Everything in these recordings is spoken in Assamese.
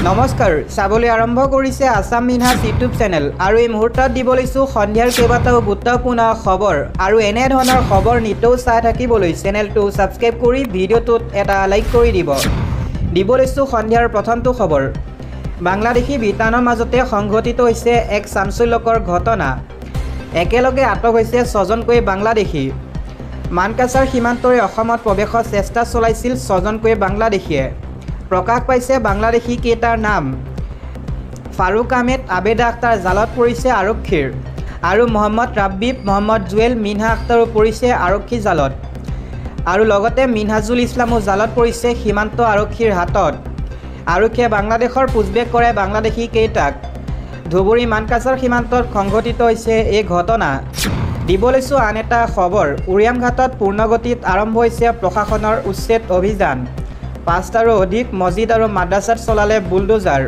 নমস্কাৰ চাবলৈ আৰম্ভ কৰিছে আসাম মিনহাজ ইউটিউব চেনেল আৰু এই মুহূৰ্তত দিব লৈছো সন্ধিয়াৰ কেইবাটাও গুৰুত্বপূৰ্ণ খবৰ আৰু এনে ধৰণৰ খবৰ নিতৌ চাই থাকিবলৈ চেনেলটো সাবস্ক্ৰাইব কৰি ভিডিঅ'টোত এটা লাইক কৰি দিব লৈছো সন্ধিয়াৰ প্ৰথমটো খবৰ বাংলাদেশী বিতানৰ মাজতে সংঘটিত হৈছে এক চাঞ্চল্যকৰ ঘটনা একেলগে আটক হৈছে 6জনকৈ বাংলাদেশী মানকাছাৰ সীমান্তৰে অসমত প্ৰৱেশৰ চেষ্টা চলাইছিল 6জনকৈ বাংলাদেশীয়ে প্ৰকাশ পাইছে বাংলাদেশী কেইটাৰ নাম ফাৰুক আহমেদ আবেদা আখতাৰ জালত পৰিছে আৰক্ষীৰ আৰু মোহাম্মদ ৰাব্বিব মোহাম্মদ জুৱেল মিনহা আখতাৰো পৰিছে আৰক্ষী জালত আৰু লগতে মিনহাজুল ইছলামো জালত পৰিছে সীমান্ত আৰক্ষীৰ হাতত আৰক্ষীয়ে বাংলাদেশৰ পুজবেক কৰে বাংলাদেশী কেইটাক ধুবুৰী মানকাছাৰ সীমান্তত সংঘটিত হৈছে এই ঘটনা দিব লৈছো আন এটা খবৰ উৰিয়াম ঘাটত পূৰ্ণগতিত আৰম্ভ হৈছে প্ৰশাসনৰ উচ্ছেদ অভিযান 5টাৰো অধিক মছজিদ আৰু মাদ্ৰাসাত চলালে বুলডোজাৰ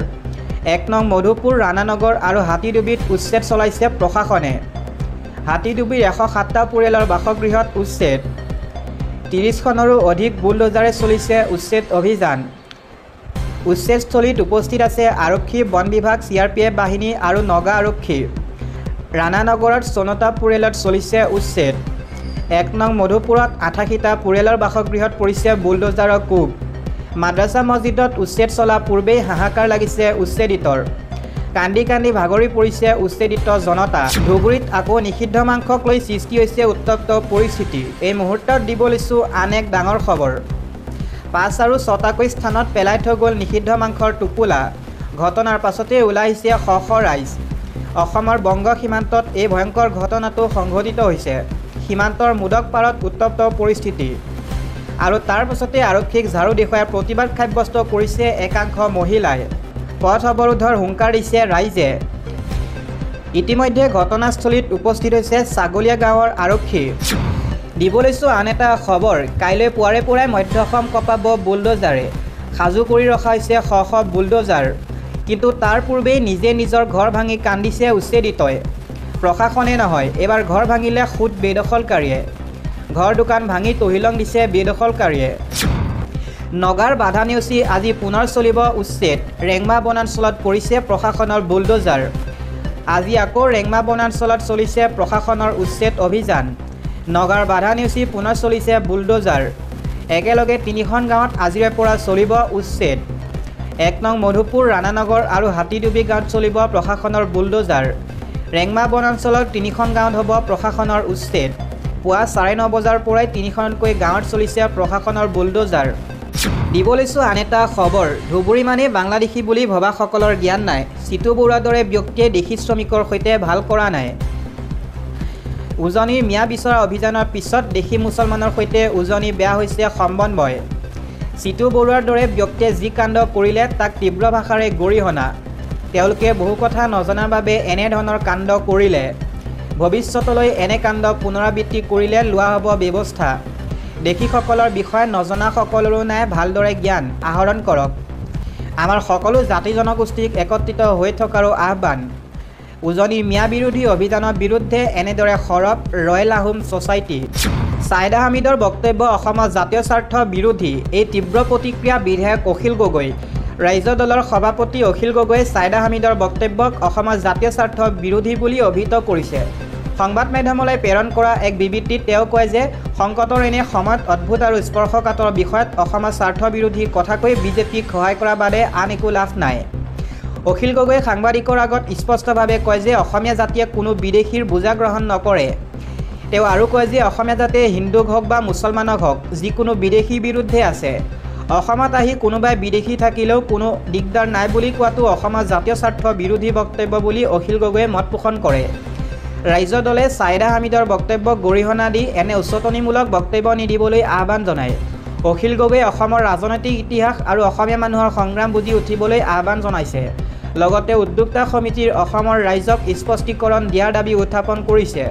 1 নং মধুপুৰ ৰাণানগৰ আৰু হাতীডুবিত উচ্ছেদ চলাইছে প্ৰশাসনে হাতীডুবিৰ 107টা পৰিয়ালৰ বাসগৃহত উচ্ছেদ 30খনৰো অধিক বুলডোজাৰে চলিছে উচ্ছেদ অভিযান উচ্ছেদস্থলীত উপস্থিত আছে আৰক্ষী বন বিভাগ CRPF বাহিনী আৰু নগা আৰক্ষী ৰাণানগৰত 94টা পৰিয়ালত চলিছে উচ্ছেদ 1 নং মধুপুৰত 88টা পৰিয়ালৰ বাসগৃহত পৰিছে বুলডোজাৰৰ কোব মাদ্ৰাসা মছজিদত উচ্ছেদ চলা পূৰ্বেই হাহাকাৰ লাগিছে উচ্ছেদিতৰ কান্দি কান্দি ভাগৰি পৰিছে উচ্ছেদিত জনতা ধুবুৰীত আকৌ নিষিদ্ধ মাংসক লৈ সৃষ্টি হৈছে উত্তপ্ত পৰিস্থিতি এই মুহূৰ্তত দিব লৈছো আন এক ডাঙৰ খবৰ 5 আৰু 6টাকৈ স্থানত পেলাই থৈ গ'ল নিষিদ্ধ মাংসৰ টোপোলা ঘটনাৰ পাছতে ওলাইছে শ ৰাইজ অসমৰ বংগ সীমান্তত এই ভয়ংকৰ ঘটনাটো সংঘটিত হৈছে সীমান্তৰ মুদক পাৰত উত্তপ্ত পৰিস্থিতি আৰু তাৰ পাছতে আৰক্ষীক ঝাৰু দেখুৱাই প্ৰতিবাদ সাব্যস্ত কৰিছে একাংশ মহিলাই পথ অৱৰোধৰ হুংকাৰ দিছে ৰাইজে ইতিমধ্যে ঘটনাস্থলীত উপস্থিত হৈছে ছাগলীয়া গাঁৱৰ আৰক্ষী দিব লৈছো আন এটা খবৰ কাইলৈ পুৱাৰে পৰাই মধ্য অসম কপাব বুলডোজাৰে সাজু কৰি ৰখা হৈছে শ বুলডোজাৰ কিন্তু তাৰ পূৰ্বেই নিজে নিজৰ ঘৰ ভাঙি কান্দিছে উচ্ছেদিতই প্ৰশাসনে নহয় এবাৰ ঘৰ ভাঙিলে খুদ বেদখলকাৰীয়ে ঘৰ দোকান ভাঙি তহিলং দিছে বেদখলকাৰীয়ে নগাৰ বাধা নেওচি আজি পুনৰ চলিব উচ্ছেদ ৰেংমা বনাঞ্চলত পৰিছে প্ৰশাসনৰ বুলডোজাৰ আজি আকৌ ৰেংমা বনাঞ্চলত চলিছে প্ৰশাসনৰ উচ্ছেদ অভিযান নগাৰ বাধা নেওচি পুনৰ চলিছে বুলডোজাৰ একেলগে 3খন গাঁৱত আজিৰে পৰা চলিব উচ্ছেদ 1 নং মধুপুৰ ৰাণানগৰ আৰু হাতীডুবি গাঁৱত চলিব প্ৰশাসনৰ বুলডোজাৰ ৰেংমা বনাঞ্চলৰ 3খন গাঁৱত হ'ব প্ৰশাসনৰ উচ্ছেদ পুৱা 9:30 বজাৰ পৰাই 3খনকৈ গাঁৱত চলিছে প্ৰশাসনৰ বুলডোজাৰ দিব লৈছো আন এটা খবৰ ধুবুৰী মানে বাংলাদেশী বুলি ভবাসকলৰ জ্ঞান নাই চিতু বৰুৱাৰ দৰে ব্যক্তিয়ে দেশী শ্ৰমিকৰ সৈতে ভাল কৰা নাই উজনিৰ মিয়া বিচৰা অভিযানৰ পিছত দেশী মুছলমানৰ সৈতে উজনি বেয়া হৈছে সম্বন্ধয় চিতু বৰুৱাৰ দৰে ব্যক্তিয়ে যি কাণ্ড কৰিলে তাক তীব্ৰ ভাষাৰে গৰিহণা তেওঁলোকে বহু কথা নজনাৰ বাবে এনে ধৰণৰ কাণ্ড কৰিলে ভৱিষ্যতলৈ এনে কাণ্ড পুনৰাবৃত্তি কৰিলে লোৱা হ'ব ব্যৱস্থা দেশীসকলৰ বিষয়ে নজনা সকলৰো নাই ভালদৰে জ্ঞান আহৰণ কৰক আমাৰ সকলো জাতি জনগোষ্ঠীক একত্ৰিত হৈ থকাৰো আহ্বান উজনিৰ মিয়া বিৰোধী অভিযানৰ বিৰুদ্ধে এনেদৰে সৰব ৰয়েল আহোম ছ'চাইটি ছাইদা হামিদৰ বক্তব্য অসমৰ জাতীয় স্বাৰ্থ বিৰোধী এই তীব্ৰ প্ৰতিক্ৰিয়া বিধায়ক অখিল গগৈ ৰাজ্য দলৰ সভাপতি অখিল গগৈয়ে ছাইদা হামিদৰ বক্তব্যক অসমৰ জাতীয় স্বাৰ্থ বিৰোধী বুলি অভিহিত কৰিছে সংবাদ মাধ্যমলৈ প্ৰেৰণ কৰা এক বিবৃতিত তেওঁ কয় যে সংকটৰ এনে সময়ত অদ্ভুত আৰু স্পৰ্শকাতৰ বিষয়ত অসমৰ স্বাৰ্থ বিৰোধী কথাকৈ বিজেপিক সহায় কৰা বাদে আন একো লাভ নাই অখিল গগৈয়ে সাংবাদিকৰ আগত স্পষ্টভাৱে কয় যে অসমীয়া জাতিয়ে কোনো বিদেশীৰ বোজা গ্ৰহণ নকৰে তেওঁ আৰু কয় যে অসমীয়া জাতিয়ে হিন্দুক হওক বা মুছলমানক হওক যিকোনো বিদেশীৰ বিৰুদ্ধে আছে অসমত আহি কোনোবাই বিদেশী থাকিলেও কোনো দিগদাৰ নাই বুলি কোৱাটো অসমৰ জাতীয় স্বাৰ্থ বিৰোধী বক্তব্য বুলি অখিল গগৈয়ে মত পোষণ কৰে ৰাজ্য দলে ছাইদা হামিদৰ বক্তব্যক গৰিহণা দি এনে উচতনিমূলক বক্তব্য নিদিবলৈ আহ্বান জনায় অখিল গগৈয়ে অসমৰ ৰাজনৈতিক ইতিহাস আৰু অসমীয়া মানুহৰ সংগ্ৰাম বুজি উঠিবলৈ আহ্বান জনাইছে লগতে উদ্যোক্তা সমিতিৰ অসমৰ ৰাইজক স্পষ্টীকৰণ দিয়াৰ দাবী উত্থাপন কৰিছে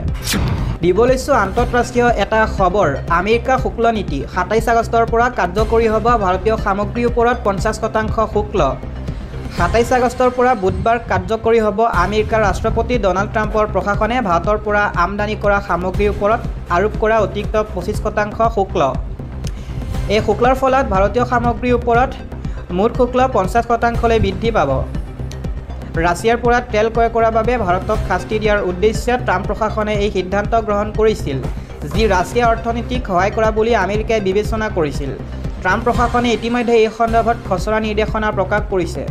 দিব লৈছো আন্তঃৰাষ্ট্ৰীয় এটা খবৰ আমেৰিকা শুল্ক নীতি 27 আগষ্টৰ পৰা কাৰ্যকৰী হ'ব ভাৰতীয় সামগ্ৰীৰ ওপৰত 50% শুল্ক 27 আগষ্টৰ পৰা বুধবাৰ কাৰ্যকৰী হ'ব আমেৰিকাৰ ৰাষ্ট্ৰপতি ডনাল্ড ট্ৰাম্পৰ প্ৰশাসনে ভাৰতৰ পৰা আমদানি কৰা সামগ্ৰীৰ ওপৰত আৰোপ কৰা অতিৰিক্ত 25% শুল্ক এই শুল্কৰ ফলত ভাৰতীয় সামগ্ৰীৰ ওপৰত মুঠ শুল্ক 50% বৃদ্ধি পাব। ৰাছিয়াৰ পৰা তেল ক্ৰয় কৰাৰ বাবে ভাৰতক শাস্তি দিয়াৰ উদ্দেশ্যে ট্ৰাম্প প্ৰশাসনে এই সিদ্ধান্ত গ্ৰহণ কৰিছিল, যি ৰাছিয়াৰ অৰ্থনীতিক সহায় কৰা বুলি আমেৰিকাই বিবেচনা কৰিছিল। ট্ৰাম্প প্ৰশাসনে ইতিমধ্যে এই সন্দৰ্ভত খচৰা নিৰ্দেশনা প্ৰকাশ কৰিছে,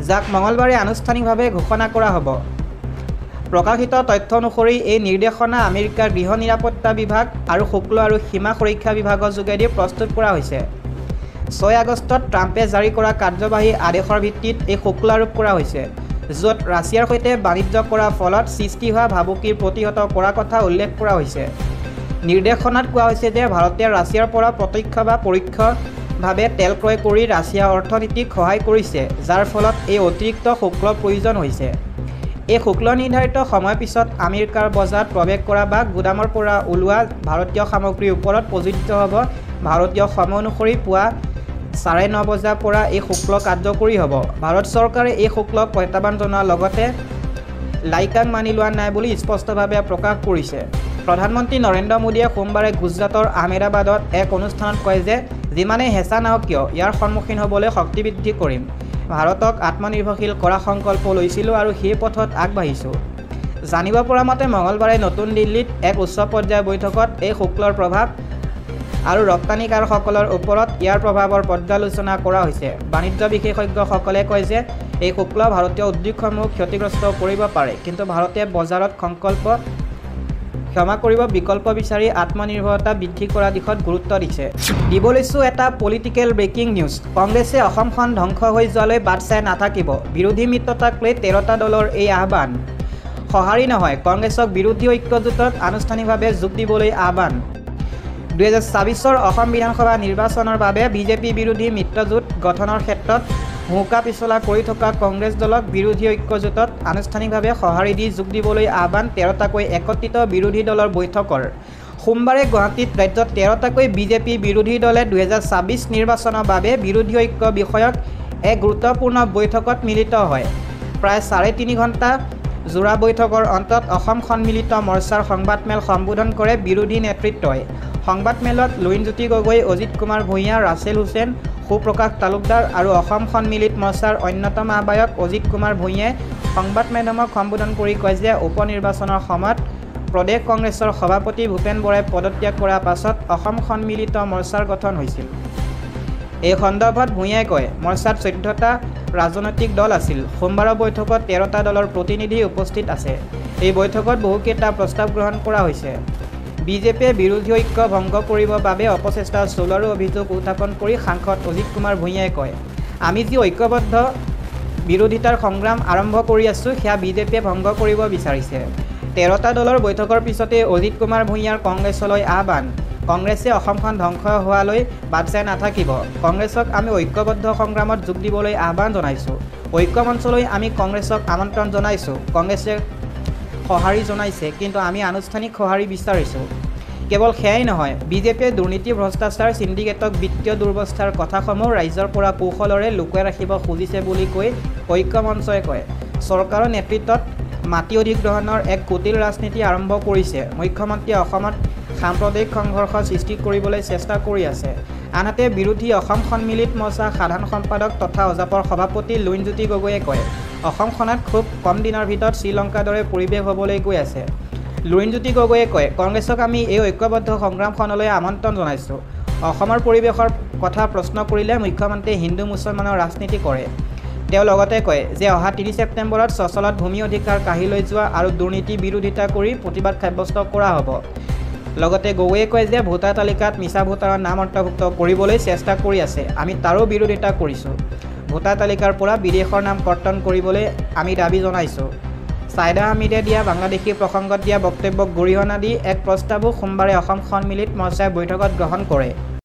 যাক মঙলবাৰে আনুষ্ঠানিকভাৱে ঘোষণা কৰা হ'ব। প্ৰকাশিত তথ্য অনুসৰি এই নিৰ্দেশনা আমেৰিকাৰ গৃহ নিৰাপত্তা বিভাগ আৰু শুল্ক আৰু সীমা সুৰক্ষা বিভাগৰ যোগেদি প্ৰস্তুত কৰা হৈছে। 6 আগষ্টত ট্ৰাম্পে জাৰি কৰা কাৰ্যবাহী আদেশৰ ভিত্তিত এই শুল্ক আৰোপ কৰা হৈছে, য'ত ৰাছিয়াৰ সৈতে বাণিজ্য কৰাৰ ফলত সৃষ্টি হোৱা ভাবুকিৰ প্ৰতিহত কৰাৰ কথা উল্লেখ কৰা হৈছে। নিৰ্দেশনাত কোৱা হৈছে যে ভাৰতে ৰাছিয়াৰ পৰা প্ৰত্যক্ষ বা পৰোক্ষভাৱে তেল ক্ৰয় কৰি ৰাছিয়াৰ অৰ্থনীতিক সহায় কৰিছে, যাৰ ফলত এই অতিৰিক্ত শুল্কৰ প্ৰয়োজন হৈছে। এই শুল্ক নিৰ্ধাৰিত সময়ৰ পিছত আমেৰিকাৰ বজাৰত প্ৰৱেশ কৰা বা গুদামৰ পৰা ওলোৱা ভাৰতীয় সামগ্ৰীৰ ওপৰত প্ৰযোজ্য হ'ব। ভাৰতীয় সময় অনুসৰি পুৱা 9:30 বজাৰ পৰা এই শুল্ক কাৰ্যকৰী হ'ব। ভাৰত চৰকাৰে এই শুল্কক প্ৰত্যাহ্বান জনোৱাৰ লগতে লাইকাক মানি লোৱা নাই বুলি স্পষ্টভাৱে প্ৰকাশ কৰিছে। প্ৰধানমন্ত্ৰী নৰেন্দ্ৰ মোদীয়ে সোমবাৰে গুজৰাটৰ আহমেদাবাদত এক অনুষ্ঠানত কয় যে যিমানেই হেঁচা নহওক কিয় ইয়াৰ সন্মুখীন হ'বলৈ শক্তি বৃদ্ধি কৰিম। ভাৰতক আত্মনিৰ্ভৰশীল কৰাৰ সংকল্প লৈছিলোঁ আৰু সেই পথত আগবাঢ়িছোঁ। জানিব পৰা মতে মঙলবাৰে নতুন দিল্লীত এক উচ্চ পৰ্যায়ৰ বৈঠকত এই শুল্কৰ প্ৰভাৱ আৰু ৰপ্তানিকাৰসকলৰ ওপৰত ইয়াৰ প্ৰভাৱৰ পৰ্যালোচনা কৰা হৈছে। বাণিজ্য বিশেষজ্ঞসকলে কয় যে এই শুল্ক ভাৰতীয় উদ্যোগসমূহ ক্ষতিগ্ৰস্ত কৰিব পাৰে, কিন্তু ভাৰতে বজাৰত বিকল্প বিচাৰি আত্মনিৰ্ভৰতা বৃদ্ধি কৰাৰ দিশত গুৰুত্ব দিছে। দিব লৈছোঁ এটা পলিটিকেল ব্ৰেকিং নিউজ। কংগ্ৰেছে অসমখন ধ্বংস হৈ যোৱালৈ বাট চাই নাথাকিব। বিৰোধী মিত্ৰতাক লৈ 13টা দলৰ এই আহ্বান। সঁহাৰি নহয়, কংগ্ৰেছক বিৰোধী ঐক্যজোঁটত আনুষ্ঠানিকভাৱে যোগ দিবলৈ আহ্বান। 2024 অসম বিধানসভা নিৰ্বাচনৰ বাবে বিজেপি বিৰোধী মিত্ৰজোঁট গঠনৰ ক্ষেত্ৰত হুকা পিছলা কৰি থকা কংগ্ৰেছ দলক বিৰোধী ঐক্যজোঁটত আনুষ্ঠানিকভাৱে সঁহাৰি দি যোগ দিবলৈ আহ্বান 13টাকৈ একত্ৰিত বিৰোধী দলৰ বৈঠকৰ। সোমবাৰে গুৱাহাটীত ৰাজ্যত 13টাকৈ বিজেপি বিৰোধী দলে 2024 নিৰ্বাচনৰ বাবে বিৰোধী ঐক্য বিষয়ক এক গুৰুত্বপূৰ্ণ বৈঠকত মিলিত হয়। প্ৰায় 3.5 ঘণ্টা জোৰা বৈঠকৰ অন্তত অসম সন্মিলিত মৰ্চাৰ সংবাদমেল সম্বোধন কৰে বিৰোধী নেতৃত্বই। সংবাদমেলত লুৰিণজ্যোতি গগৈ, অজিত কুমাৰ ভূঞা, ৰাছেল হুছেইন, সুপ্ৰকাশ তালুকদাৰ আৰু অসম সন্মিলিত মৰ্চাৰ অন্যতম আহ্বায়ক অজিত কুমাৰ ভূঞাই সংবাদ মাধ্যমক সম্বোধন কৰি কয় যে উপ নিৰ্বাচনৰ সময়ত প্ৰদেশ কংগ্ৰেছৰ সভাপতি ভূপেন বৰাই পদত্যাগ কৰাৰ পাছত অসম সন্মিলিত মৰ্চাৰ গঠন হৈছিল। এই সন্দৰ্ভত ভূঞাই কয়, মৰ্চাত 14টা ৰাজনৈতিক দল আছিল। সোমবাৰৰ বৈঠকত 13টা দলৰ প্ৰতিনিধি উপস্থিত আছে। এই বৈঠকত বহুকেইটা প্ৰস্তাৱ গ্ৰহণ কৰা হৈছে। বিজেপিয়ে বিৰোধী ঐক্য ভংগ কৰিবৰ বাবে অপচেষ্টা চলোৱাৰো অভিযোগ উত্থাপন কৰি সাংসদ অজিত কুমাৰ ভূঞাই কয়, আমি যি ঐক্যবদ্ধ বিৰোধিতাৰ সংগ্ৰাম আৰম্ভ কৰি আছোঁ সেয়া বিজেপিয়ে ভংগ কৰিব বিচাৰিছে। 13টা দলৰ বৈঠকৰ পিছতে অজিত কুমাৰ ভূঞাৰ কংগ্ৰেছলৈ আহ্বান। কংগ্ৰেছে অসমখন ধ্বংস হোৱালৈ বাট চাই নাথাকিব। কংগ্ৰেছক আমি ঐক্যবদ্ধ সংগ্ৰামত যোগ দিবলৈ আহ্বান জনাইছোঁ। ঐক্য মঞ্চলৈ আমি কংগ্ৰেছক আমন্ত্ৰণ জনাইছোঁ। কংগ্ৰেছে সঁহাৰি জনাইছে, কিন্তু আমি আনুষ্ঠানিক সঁহাৰি বিচাৰিছোঁ। কেৱল সেয়াই নহয়, বিজেপিয়ে দুৰ্নীতি, ভ্ৰষ্টাচাৰ, চিণ্ডিকেটক বিত্তীয় দুৰ্বস্থাৰ কথাসমূহ ৰাইজৰ পৰা কৌশলৰে লুকুৱাই ৰাখিব খুজিছে বুলি কৈ ঐক্য মঞ্চই কয়, চৰকাৰৰ নেতৃত্বত মাটি অধিগ্ৰহণৰ এক কুটিল ৰাজনীতি আৰম্ভ কৰিছে। মুখ্যমন্ত্ৰীয়ে অসমত সাম্প্ৰদায়িক সংঘৰ্ষ সৃষ্টি কৰিবলৈ চেষ্টা কৰি আছে। আনহাতে বিৰোধী অসম সন্মিলিত মৰ্চা সাধাৰণ সম্পাদক তথা অজাপৰ সভাপতি লুৰিণজ্যোতি গগৈয়ে কয়, অসমখনত খুব কম দিনৰ ভিতৰত শ্ৰীলংকাৰ দৰে পৰিৱেশ হ'বলৈ গৈ আছে। লুৰিণজ্যোতি গগৈয়ে কয়, কংগ্ৰেছক আমি এই ঐক্যবদ্ধ সংগ্ৰামখনলৈ আমন্ত্ৰণ জনাইছোঁ। অসমৰ পৰিৱেশৰ কথা প্ৰশ্ন কৰিলে মুখ্যমন্ত্ৰীয়ে হিন্দু মুছলমানৰ ৰাজনীতি কৰে। তেওঁ লগতে কয় যে অহা 3 ছেপ্টেম্বৰত চচলত ভূমি অধিকাৰ কাঢ়ি লৈ যোৱা আৰু দুৰ্নীতি বিৰোধিতা কৰি প্ৰতিবাদ সাব্যস্ত কৰা হ'ব। লগতে গগৈয়ে কয় যে ভোটাৰ তালিকাত মিছা ভোটাৰৰ নাম অন্তৰ্ভুক্ত কৰিবলৈ চেষ্টা কৰি আছে। আমি তাৰো বিৰোধিতা কৰিছোঁ। ভোটাৰ তালিকাৰ পৰা বিদেশৰ নাম কৰ্তন কৰিবলৈ আমি দাবী জনাইছোঁ। ছাইদা হামিদে দিয়া বাংলাদেশী প্ৰসংগত দিয়া বক্তব্যক গৰিহণা দি এক প্ৰস্তাৱো সোমবাৰে অসম সন্মিলিত মৰ্চাই বৈঠকত গ্ৰহণ কৰে।